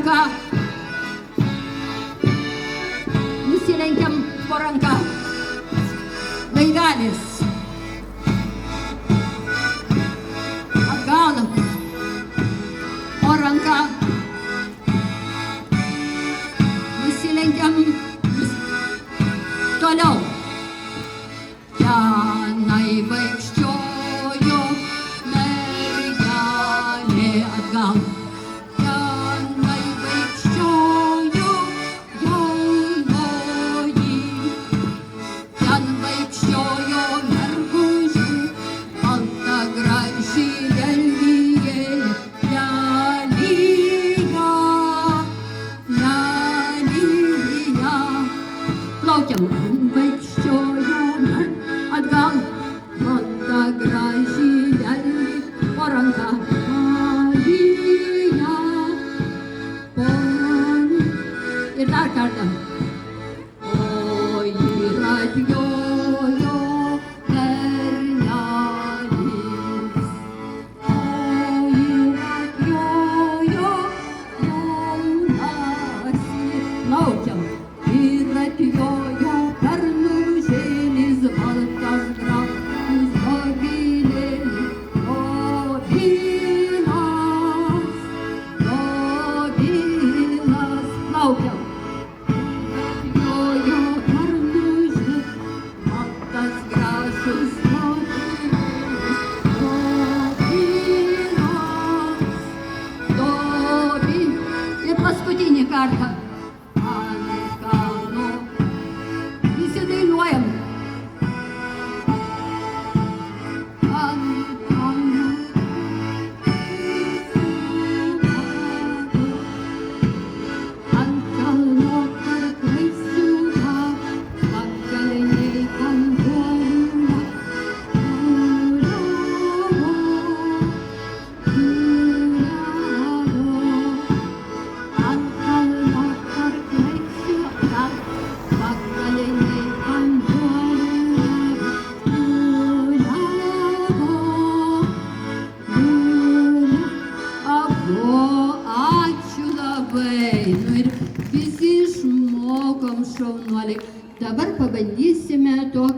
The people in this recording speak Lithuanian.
ranka. Nusilenkiam po ranka. Laivelis. Atgal. Po ranka. Nusilenkiam. Toliau. Tenai vaikščiojo mergelė atgal. Tenai vaikščiojo jaunoji. Ten vaikščiojo mergužė, balta graži lelijėlė. Lelija, lelija. Plaukiam, vaikščiojo atgal, balta graži lelija. Po ranka. Marija, po ranka. Ir dar kartą. O ir atjojo bernelis. O ir atjojo jaunasis. Laukiam. Ir atjojo bernužėlis, baltas gražus dobilėlis. Dobilas, dobilas. Laukiam. Atjojo bernužėlis, baltas gražus dobilėlis. Dobilas, dobilas. Ir paskutinį kartą. Ant kalno. Visi dainuojam. Ant kalno. Ant kalno tarp vaisių, pakalniai kanduoja. Ant kalno tarp vaisių, pakalniai ačiū labai. Nu ir visi išmokom, šaunuoliai. Dabar pabandysim